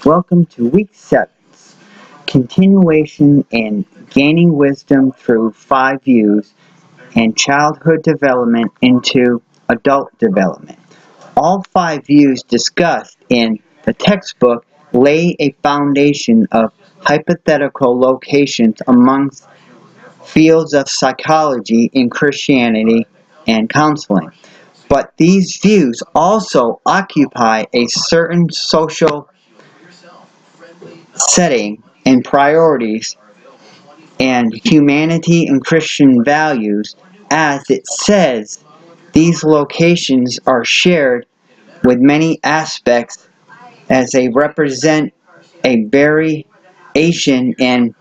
Welcome to week 7, continuation in gaining wisdom through 5 views and childhood development into adult development. All 5 views discussed in the textbook lay a foundation of hypothetical locations amongst fields of psychology in Christianity and counseling. But these views also occupy a certain social setting and priorities and humanity and Christian values. As it says, these locations are shared with many aspects as they represent a variation and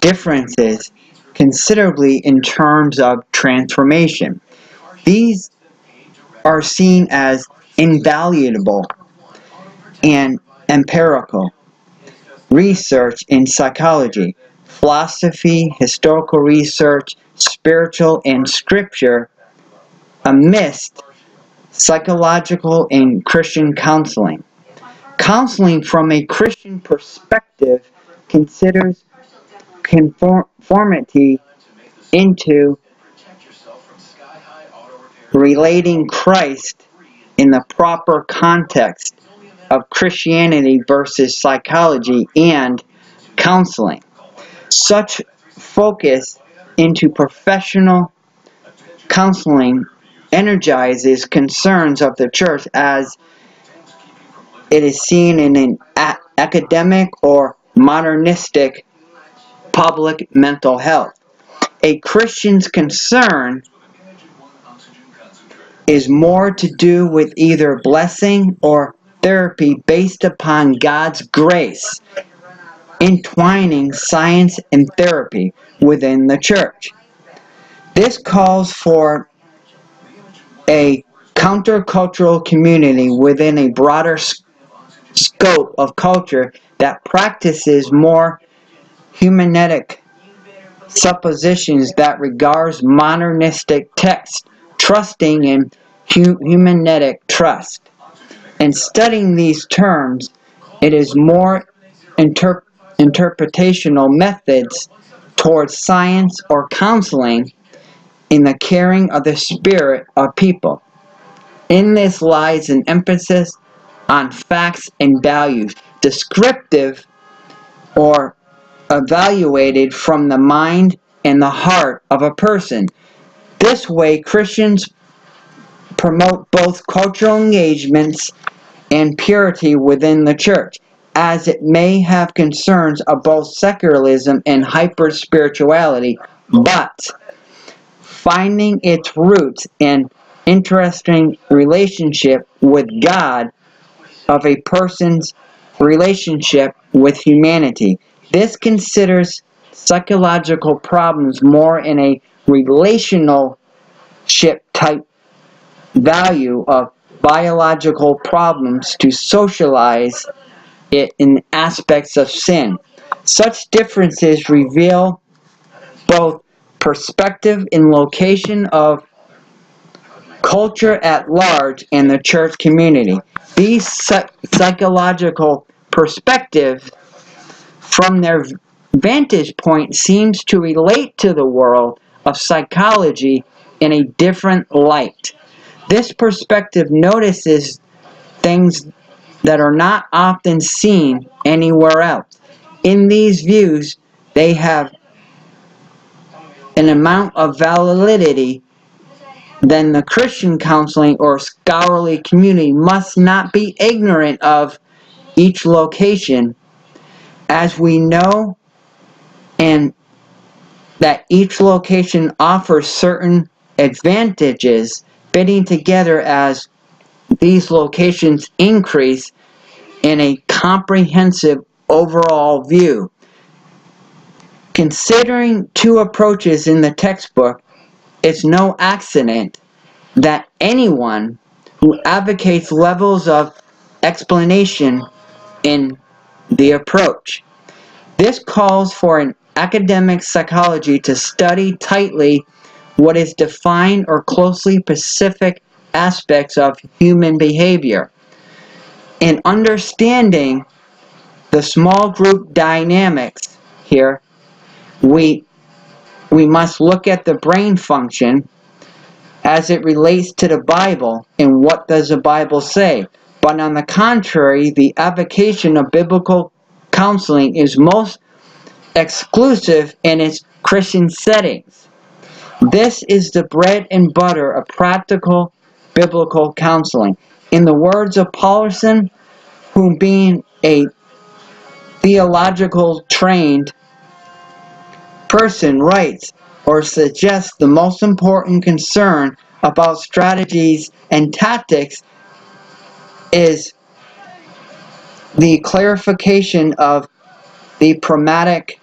differences considerably in terms of transformation. These are seen as invaluable and empirical research in psychology, philosophy, historical research, spiritual, and scripture amidst psychological and Christian counseling. Counseling from a Christian perspective considers conformity into relating Christ in the proper context of Christianity versus psychology and counseling. Such focus into professional counseling energizes concerns of the church as it is seen in an academic or modernistic public mental health. A Christian's concern is more to do with either blessing or therapy based upon God's grace, entwining science and therapy within the church. This calls for a countercultural community within a broader scope of culture that practices more humanistic suppositions that regards modernistic text, trusting in humanistic trust. In studying these terms, it is more interpretational methods towards science or counseling in the caring of the spirit of people. In this lies an emphasis on facts and values, descriptive or evaluated from the mind and the heart of a person. This way, Christians promote both cultural engagements and purity within the church, as it may have concerns of both secularism and hyper-spirituality, but finding its roots in interesting relationship with God of a person's relationship with humanity. This considers psychological problems more in a relationship type value of biological problems to socialize it in aspects of sin. Such differences reveal both perspective and location of culture at large and the church community. These psychological perspectives from their vantage point seems to relate to the world of psychology in a different light. This perspective notices things that are not often seen anywhere else. In these views, they have an amount of validity then the Christian counseling or scholarly community must not be ignorant of each location, as we know, and that each location offers certain advantages fitting together as these locations increase in a comprehensive overall view. Considering 2 approaches in the textbook, it's no accident that anyone who advocates levels of explanation in the approach. This calls for an academic psychology to study tightly what is defined or closely specific aspects of human behavior. In understanding the small group dynamics here, we must look at the brain function as it relates to the Bible and what does the Bible say. But on the contrary, the application of biblical counseling is most exclusive in its Christian settings. This is the bread and butter of practical biblical counseling. In the words of Paulson, who being a theological trained person writes or suggests the most important concern about strategies and tactics is the clarification of the pragmatic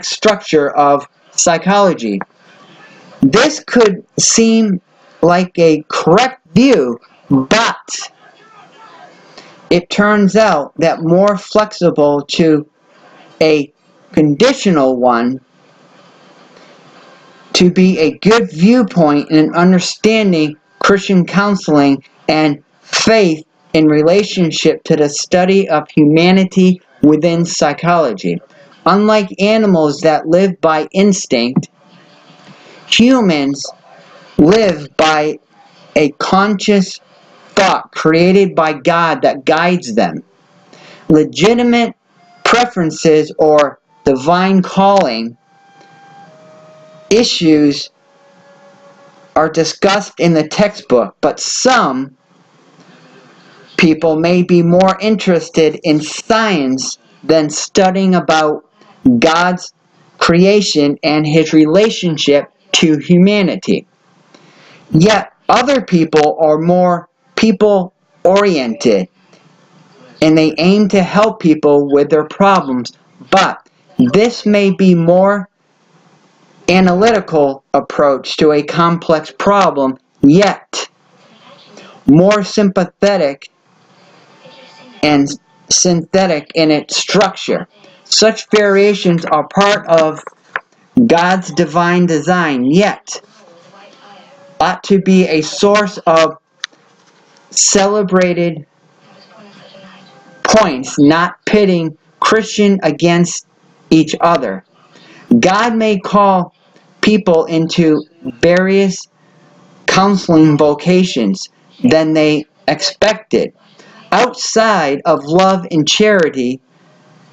structure of psychology. This could seem like a correct view, but it turns out that more flexible to a conditional one to be a good viewpoint in understanding Christian counseling and faith in relationship to the study of humanity within psychology. Unlike animals that live by instinct, humans live by a conscious thought created by God that guides them. Legitimate preferences or divine calling issues are discussed in the textbook, but some people may be more interested in science than studying about God's creation and his relationship to humanity. Yet other people are more people-oriented and they aim to help people with their problems, but this may be more analytical approach to a complex problem, yet more sympathetic and synthetic in its structure. Such variations are part of God's divine design, yet ought to be a source of celebrated points, not pitting Christian against each other. God may call people into various counseling vocations than they expected. Outside of love and charity,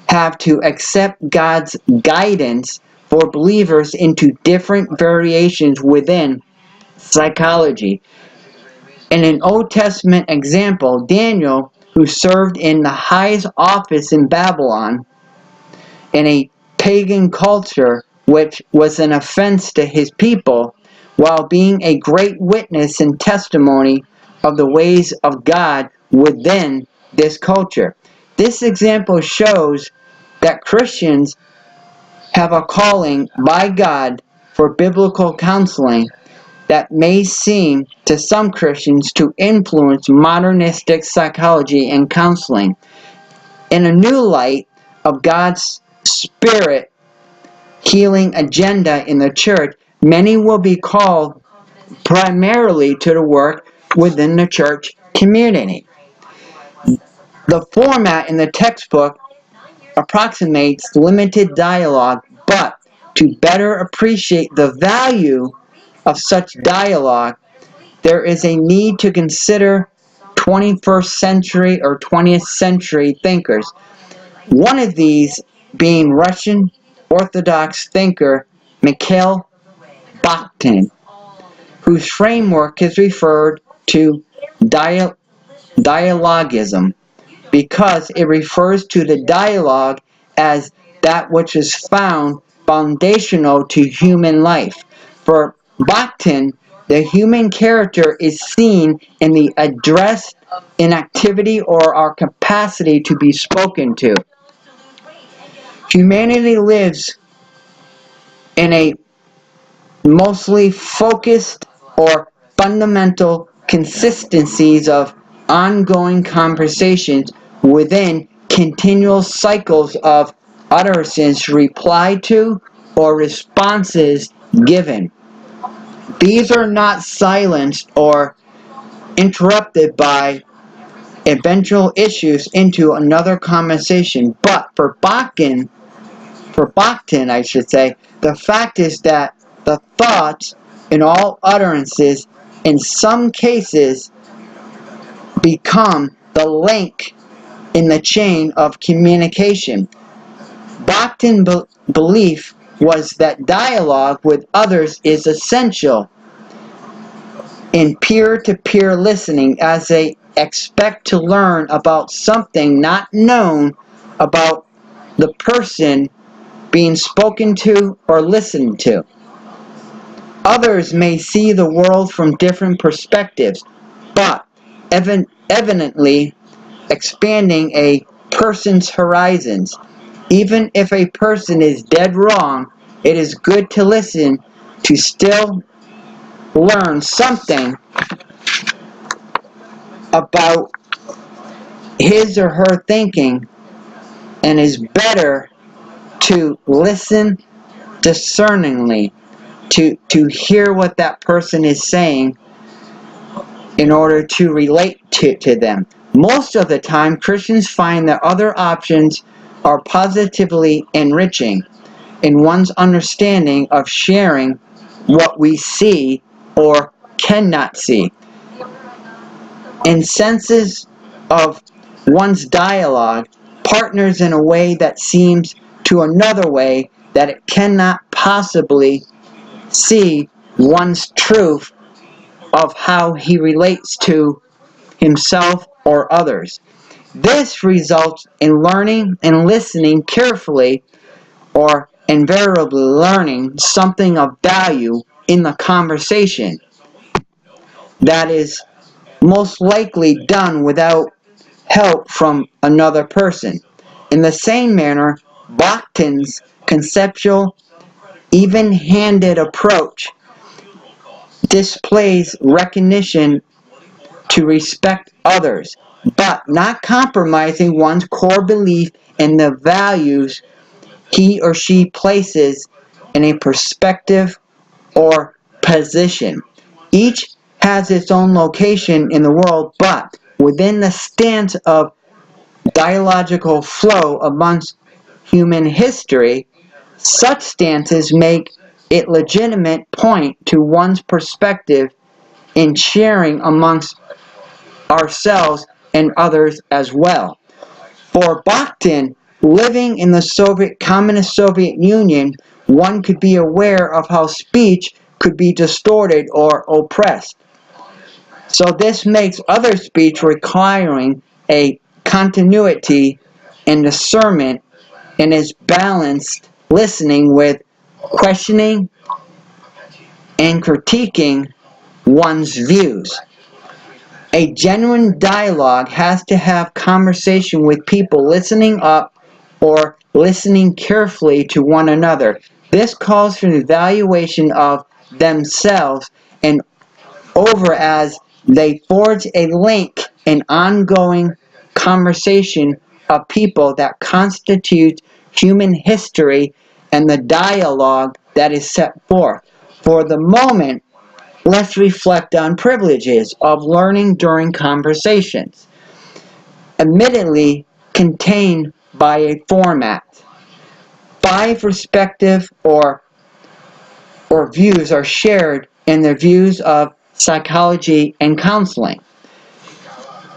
have to accept God's guidance for believers into different variations within psychology. In an Old Testament example, Daniel, who served in the highest office in Babylon, in a pagan culture which was an offense to his people, while being a great witness and testimony of the ways of God within this culture. This example shows that Christians have a calling by God for biblical counseling that may seem to some Christians to influence modernistic psychology and counseling. In a new light of God's Spirit healing agenda in the church, many will be called primarily to the work within the church community. The format in the textbook approximates limited dialogue, but to better appreciate the value of such dialogue, there is a need to consider 21st century or 20th century thinkers. One of these being Russian Orthodox thinker Mikhail Bakhtin, whose framework is referred to dialogism because it refers to the dialogue as that which is found foundational to human life. For Bakhtin, the human character is seen in the address, in activity, or our capacity to be spoken to. Humanity lives in a mostly focused or fundamental consistencies of ongoing conversations within continual cycles of utterances replied to or responses given. These are not silenced or interrupted by eventual issues into another conversation. But for Bakhtin, I should say, the fact is that the thoughts in all utterances in some cases become the link in the chain of communication. Bakhtin's belief was that dialogue with others is essential in peer-to-peer listening, as they expect to learn about something not known about the person being spoken to or listened to. Others may see the world from different perspectives, but evidently expanding a person's horizons. Even if a person is dead wrong, it is good to listen to still learn something about his or her thinking, and is better to listen discerningly, to hear what that person is saying in order to relate to them. Most of the time, Christians find that other options are positively enriching in one's understanding of sharing what we see or cannot see. In senses of one's dialogue, partners in a way that seems to another way that it cannot possibly see one's truth of how he relates to himself or others. This results in learning and listening carefully, or invariably learning something of value in the conversation that is most likely done without help from another person. In the same manner, Bakhtin's conceptual, even-handed approach displays recognition to respect others, but not compromising one's core belief in the values he or she places in a perspective or position. Each has its own location in the world, but within the stance of dialogical flow amongst human history, such stances make it legitimate point to one's perspective in sharing amongst ourselves and others as well. For Bakhtin, living in the Communist Soviet Union, one could be aware of how speech could be distorted or oppressed. So this makes other speech requiring a continuity and discernment, and is balanced listening with questioning and critiquing one's views. A genuine dialogue has to have conversation with people listening up or listening carefully to one another. This calls for an evaluation of themselves and over as they forge a link in ongoing conversation of people that constitute human history and the dialogue that is set forth. For the moment, let's reflect on privileges of learning during conversations, admittedly contained by a format. 5 perspectives or views are shared in the views of psychology and counseling.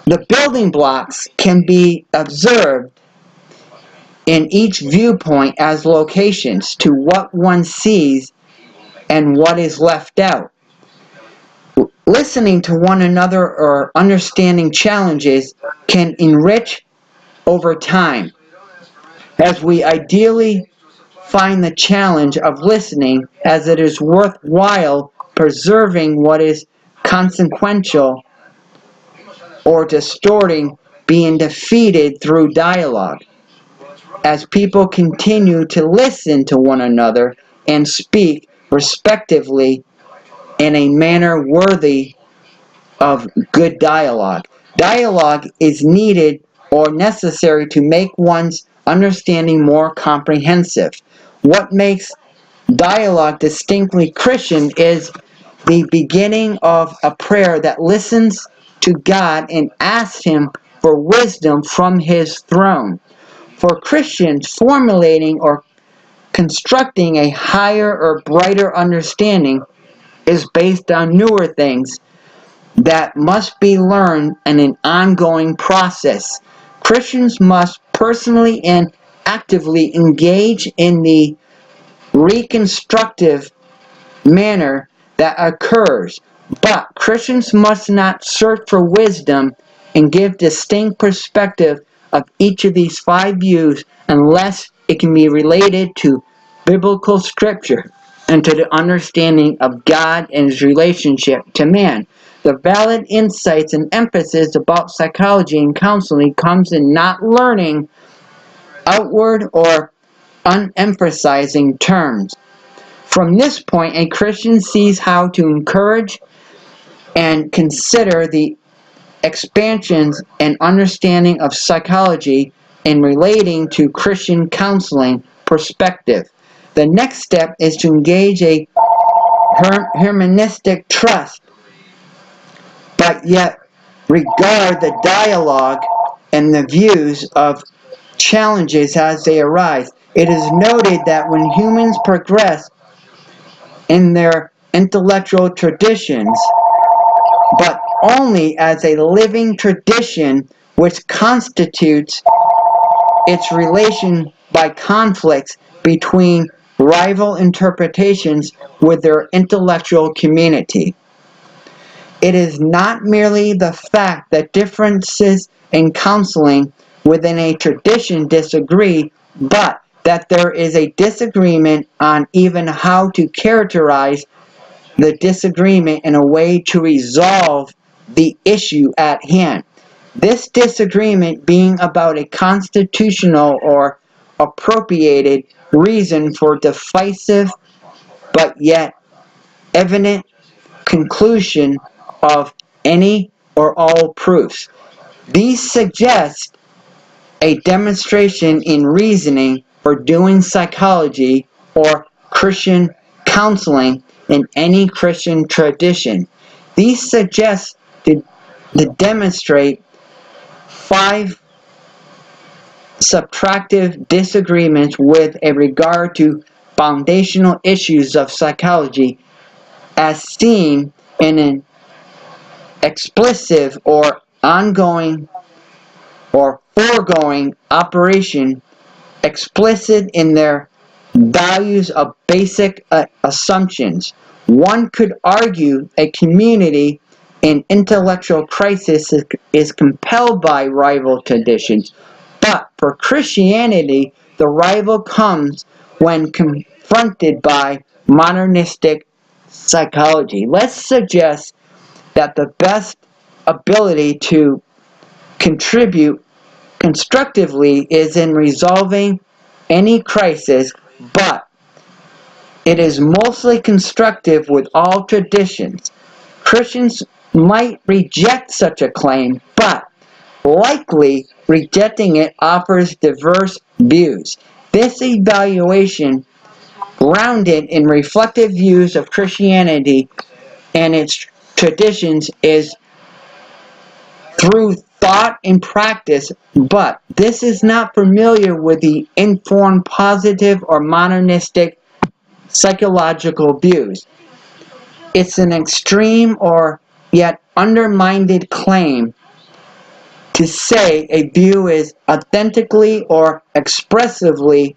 The building blocks can be observed in each viewpoint as locations to what one sees and what is left out. Listening to one another or understanding challenges can enrich over time, as we ideally find the challenge of listening as it is worthwhile preserving what is consequential or distorting being defeated through dialogue. As people continue to listen to one another and speak respectively in a manner worthy of good dialogue. Dialogue is needed or necessary to make one's understanding more comprehensive. What makes dialogue distinctly Christian is the beginning of a prayer that listens to God and asks Him for wisdom from his throne. For Christians, formulating or constructing a higher or brighter understanding is based on newer things that must be learned in an ongoing process. Christians must personally and actively engage in the reconstructive manner that occurs, but Christians must not search for wisdom and give distinct perspective of each of these five views unless it can be related to biblical scripture and to the understanding of God and his relationship to man. The valid insights and emphasis about psychology and counseling comes in not learning outward or unemphasizing terms. From this point, a Christian sees how to encourage and consider the expansions and understanding of psychology in relating to Christian counseling perspective. The next step is to engage a hermeneutic trust, but yet regard the dialogue and the views of challenges as they arise. It is noted that when humans progress in their intellectual traditions, but only as a living tradition which constitutes its relation by conflicts between rival interpretations with their intellectual community. It is not merely the fact that differences in counseling within a tradition disagree, but that there is a disagreement on even how to characterize the disagreement in a way to resolve the issue at hand. This disagreement being about a constitutional or appropriated reason for divisive but yet evident conclusion of any or all proofs. These suggest a demonstration in reasoning for doing psychology or Christian counseling in any Christian tradition. These suggest to demonstrate five subtractive disagreements with a regard to foundational issues of psychology as seen in an explicit or ongoing or foregoing operation, explicit in their values of basic assumptions. One could argue a community in intellectual crisis is compelled by rival traditions, but for Christianity, the rival comes when confronted by modernistic psychology. Let's suggest that the best ability to contribute constructively is in resolving any crisis, but it is mostly constructive with all traditions. Christians might reject such a claim, but likely rejecting it offers diverse views. This evaluation, grounded in reflective views of Christianity and its traditions, is through thought and practice, but this is not familiar with the informed positive or modernistic psychological views. It's an extreme or yet undermined claim to say a view is authentically or expressively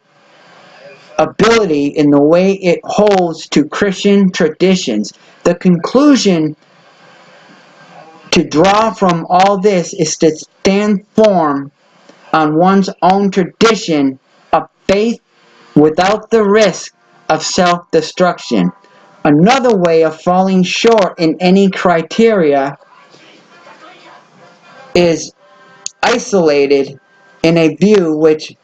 ability in the way it holds to Christian traditions. The conclusion to draw from all this is to stand firm on one's own tradition of faith without the risk of self-destruction. Another way of falling short in any criteria is isolated in a view which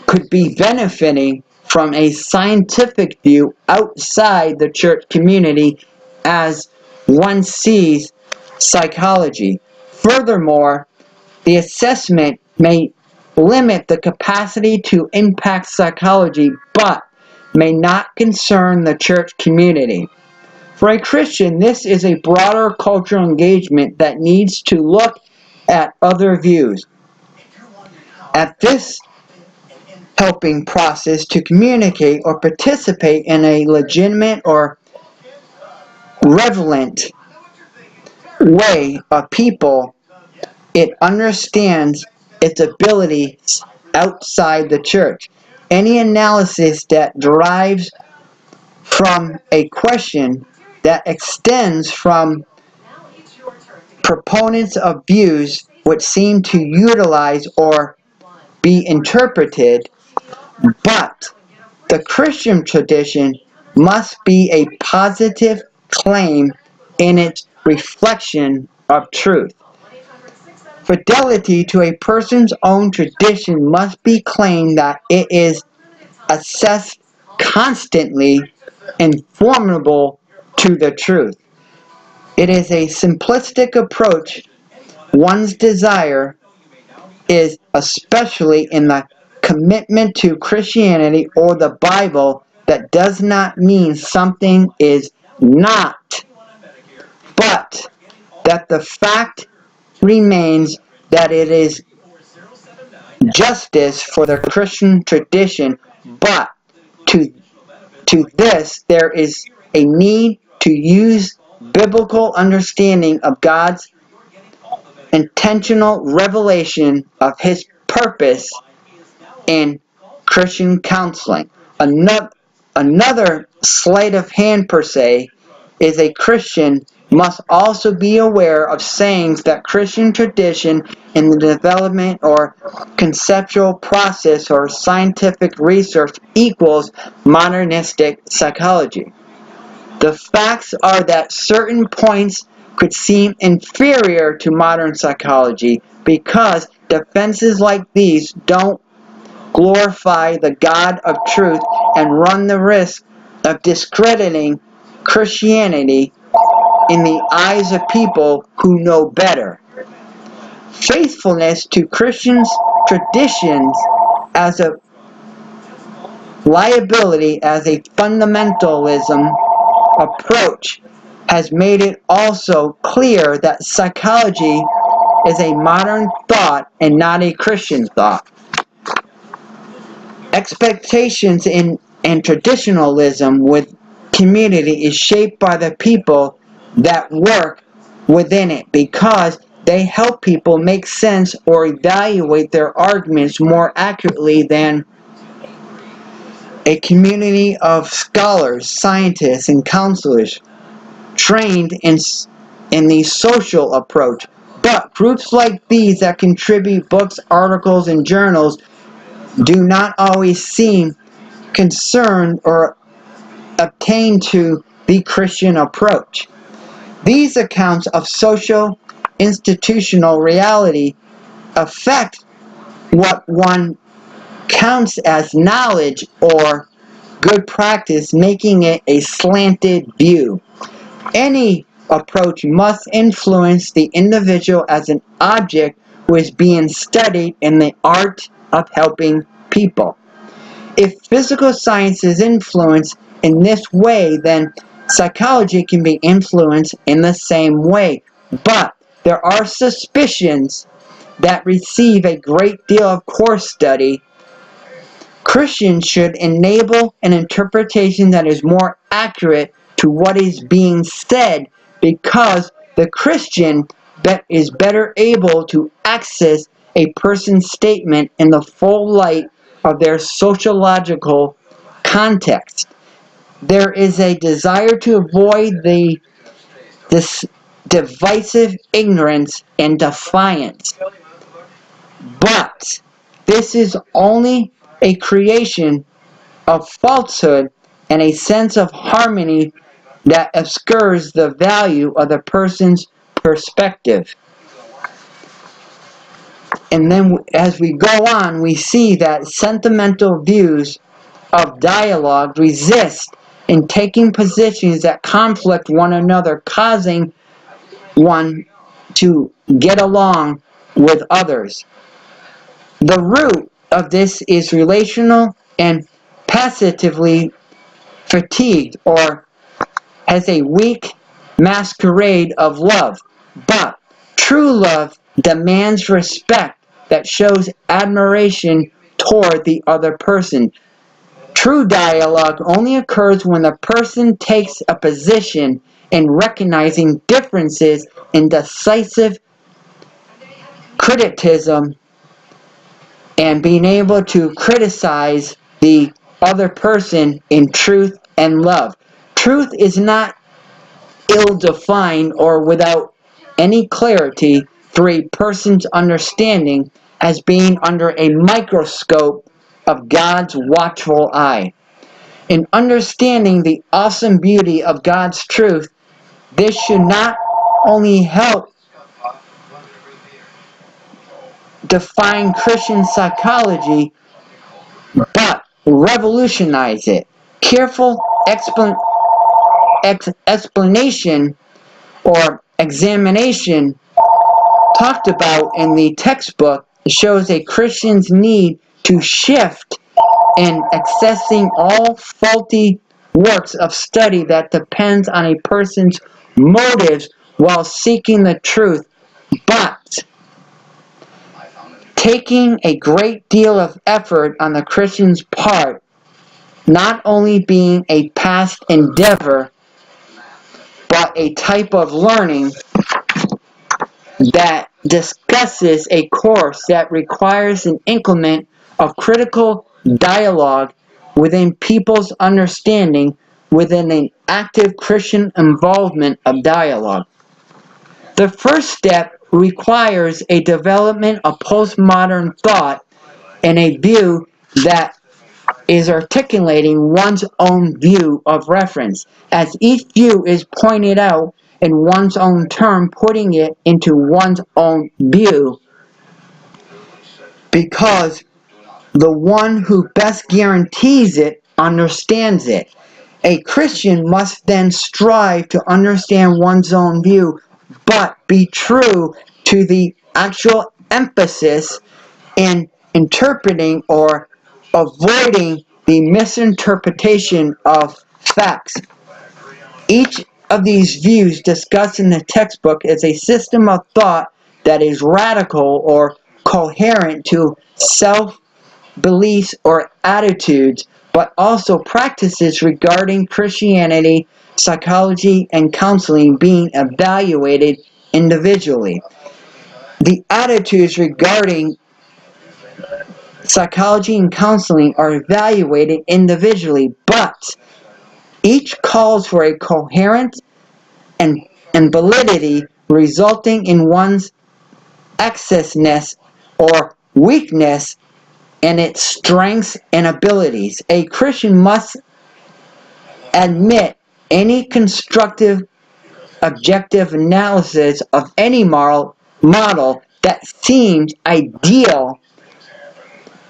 could be benefiting from a scientific view outside the church community as one sees psychology. Furthermore, the assessment may limit the capacity to impact psychology, but may not concern the church community. For a Christian, this is a broader cultural engagement that needs to look at other views. At this helping process to communicate or participate in a legitimate or relevant way of people, it understands its abilities outside the church. Any analysis that derives from a question that extends from proponents of views which seem to utilize or be interpreted, but the Christian tradition must be a positive claim in its reflection of truth. Fidelity to a person's own tradition must be claimed that it is assessed constantly and formidable to the truth. It is a simplistic approach. One's desire is, especially in the commitment to Christianity or the Bible, that does not mean something is not, but that the fact remains that it is justice for the Christian tradition, but to this there is a need to use biblical understanding of God's intentional revelation of His purpose in Christian counseling. Another sleight of hand per se is a Christian must also be aware of sayings that Christian tradition in the development or conceptual process or scientific research equals modernistic psychology. The facts are that certain points could seem inferior to modern psychology because defenses like these don't glorify the God of truth and run the risk of discrediting Christianity in the eyes of people who know better. Faithfulness to Christian traditions as a liability as a fundamentalism approach has made it also clear that psychology is a modern thought and not a Christian thought. Expectations and traditionalism with community is shaped by the people that work within it because they help people make sense or evaluate their arguments more accurately than a community of scholars, scientists, and counselors trained in the social approach. But groups like these that contribute books, articles, and journals do not always seem concerned or obtain to the Christian approach. These accounts of social institutional reality affect what one counts as knowledge or good practice, making it a slanted view. Any approach must influence the individual as an object who is being studied in the art of helping people. If physical science is influenced in this way, then psychology can be influenced in the same way. But there are suspicions that receive a great deal of course study. Christians should enable an interpretation that is more accurate to what is being said because the Christian is better able to access a person's statement in the full light of their sociological context. There is a desire to avoid this divisive ignorance and defiance. But this is only a creation of falsehood and a sense of harmony that obscures the value of the person's perspective. And then as we go on, we see that sentimental views of dialogue resist in taking positions that conflict one another, causing one to get along with others. The root of this is relational and passively fatigued or has a weak masquerade of love. But true love demands respect, that shows admiration toward the other person. True dialogue only occurs when the person takes a position in recognizing differences in decisive criticism and being able to criticize the other person in truth and love. Truth is not ill-defined or without any clarity for a person's understanding as being under a microscope of God's watchful eye. In understanding the awesome beauty of God's truth, this should not only help define Christian psychology, but revolutionize it. Careful explanation or examination talked about in the textbook shows a Christian's need to shift in accessing all faulty works of study that depends on a person's motives while seeking the truth, but taking a great deal of effort on the Christian's part, not only being a past endeavor, but a type of learning that discusses a course that requires an increment of critical dialogue within people's understanding within an active Christian involvement of dialogue. The first step requires a development of postmodern thought and a view that is articulating one's own view of reference, as each view is pointed out in one's own term, putting it into one's own view, because the one who best guarantees it understands it. A Christian must then strive to understand one's own view, but be true to the actual emphasis in interpreting or avoiding the misinterpretation of facts. Each of these views discussed in the textbook is a system of thought that is radical or coherent to self-beliefs or attitudes, but also practices regarding Christianity, psychology, and counseling being evaluated individually. The attitudes regarding psychology and counseling are evaluated individually, but each calls for a coherence and validity resulting in one's excessness or weakness and its strengths and abilities. A Christian must admit any constructive, objective analysis of any model that seems ideal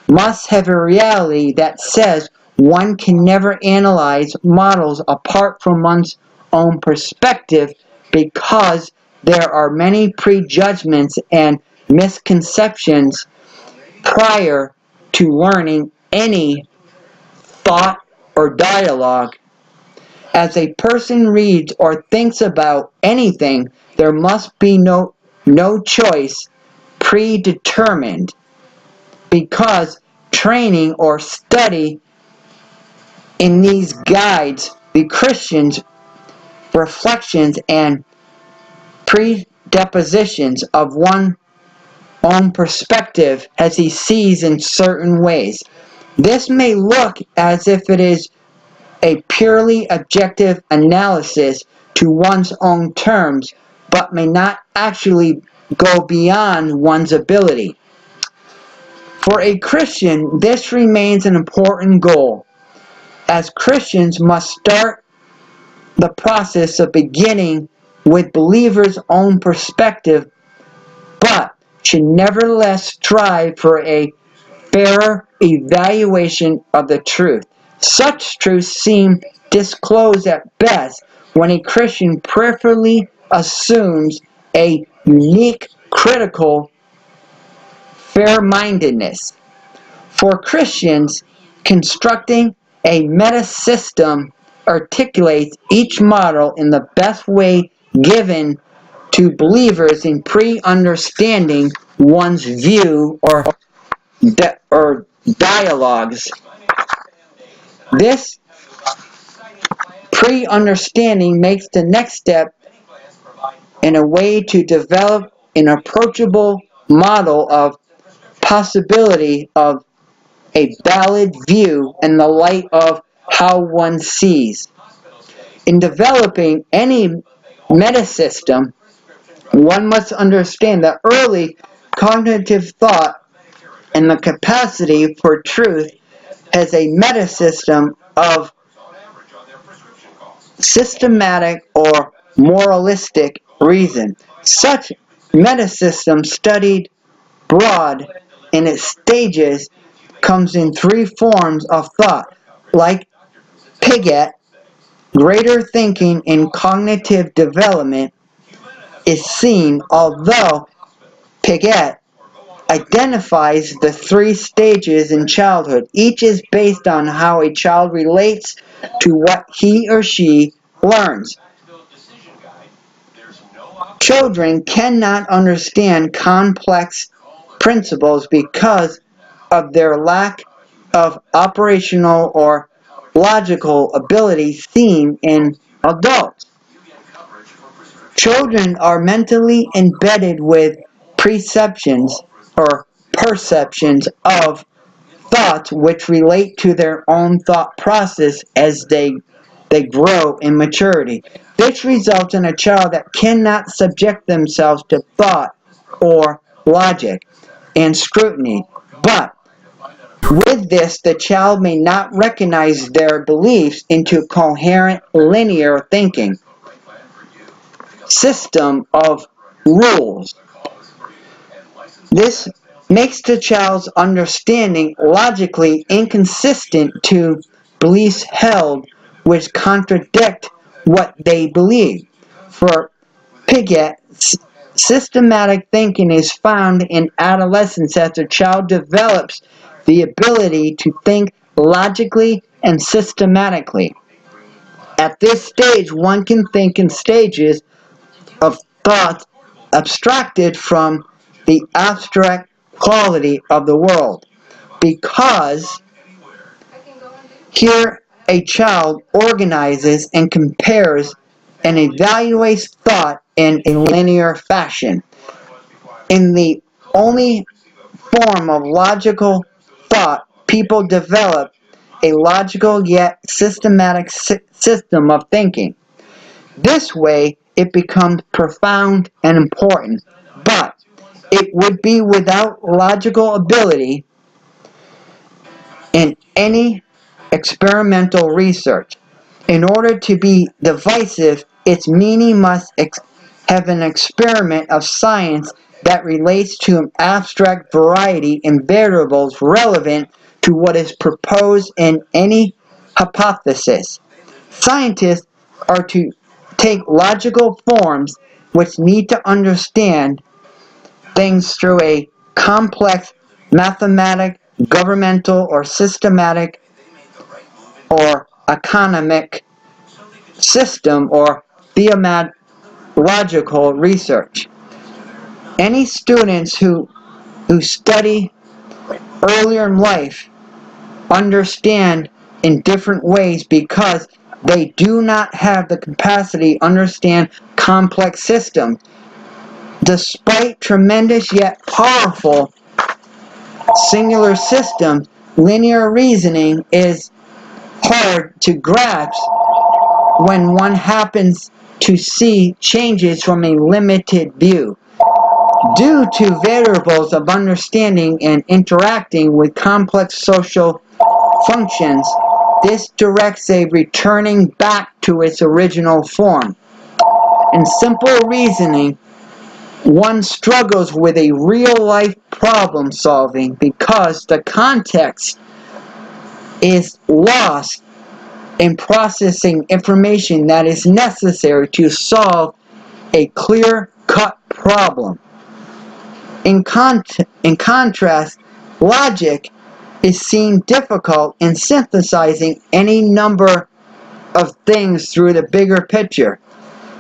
must have a reality that says one can never analyze models apart from one's own perspective, because there are many prejudgments and misconceptions prior to learning any thought or dialogue. As a person reads or thinks about anything, there must be no choice predetermined, because training or study in these guides the Christian's reflections and predispositions of one's own perspective as he sees in certain ways. This may look as if it is a purely objective analysis to one's own terms, but may not actually go beyond one's ability. For a Christian, this remains an important goal, as Christians must start the process of beginning with believers' own perspective, but should nevertheless strive for a fairer evaluation of the truth. Such truths seem disclosed at best when a Christian prayerfully assumes a unique, critical, fair-mindedness. For Christians, constructing a meta-system articulates each model in the best way given to believers in pre-understanding one's view or dialogues. This pre-understanding makes the next step in a way to develop an approachable model of possibility of a valid view in the light of how one sees. In developing any metasystem, one must understand that early cognitive thought and the capacity for truth as a metasystem of systematic or moralistic reason. Such metasystem studied broad in its stages comes in three forms of thought, like Piaget. Greater thinking in cognitive development is seen, although Piaget identifies the three stages in childhood. Each is based on how a child relates to what he or she learns. Children cannot understand complex principles because of their lack of operational or logical ability seen in adults. Children are mentally embedded with perceptions of thoughts which relate to their own thought process as they grow in maturity. This results in a child that cannot subject themselves to thought or logic and scrutiny. But with this, the child may not recognize their beliefs into coherent linear thinking system of rules. This makes the child's understanding logically inconsistent to beliefs held which contradict what they believe. For Piaget, systematic thinking is found in adolescence as the child develops the ability to think logically and systematically. At this stage, one can think in stages of thought abstracted from the abstract quality of the world, because here a child organizes and compares and evaluates thought in a linear fashion. In the only form of logical thought, people develop a logical yet systematic system of thinking. This way, it becomes profound and important, but it would be without logical ability in any experimental research. In order to be divisive, its meaning must have an experiment of science that relates to an abstract variety in variables relevant to what is proposed in any hypothesis. Scientists are to take logical forms which need to understand things through a complex mathematic, governmental, or systematic or economic system or theological research. Any students who study earlier in life understand in different ways because they do not have the capacity to understand complex systems. Despite tremendous yet powerful singular systems, linear reasoning is hard to grasp when one happens to see changes from a limited view. Due to variables of understanding and interacting with complex social functions, this directs a returning back to its original form. In simple reasoning, one struggles with a real-life problem solving because the context is lost in processing information that is necessary to solve a clear-cut problem. In contrast, logic is seen difficult in synthesizing any number of things through the bigger picture.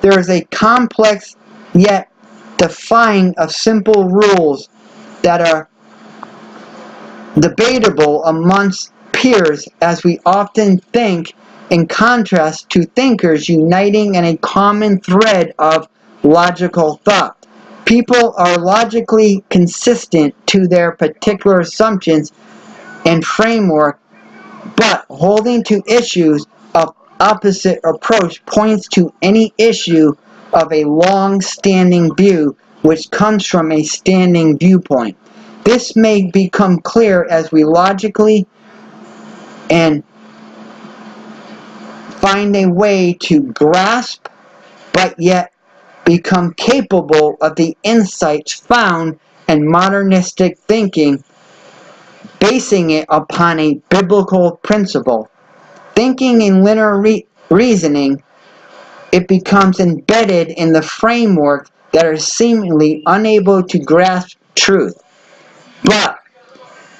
There is a complex yet defying of simple rules that are debatable amongst peers, as we often think, in contrast to thinkers uniting in a common thread of logical thought. People are logically consistent to their particular assumptions and framework, but holding to issues of opposite approach points to any issue of a long-standing view which comes from a standing viewpoint. This may become clear as we logically and find a way to grasp but yet become capable of the insights found in modernistic thinking, basing it upon a biblical principle. Thinking in linear reasoning, it becomes embedded in the framework that are seemingly unable to grasp truth, but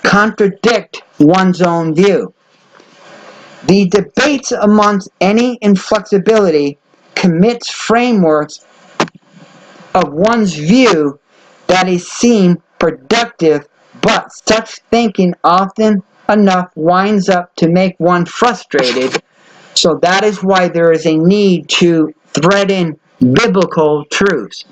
contradict one's own view. The debates amongst any inflexibility commits frameworks of one's view that is seem productive, but such thinking often enough winds up to make one frustrated. So that is why there is a need to thread in biblical truths.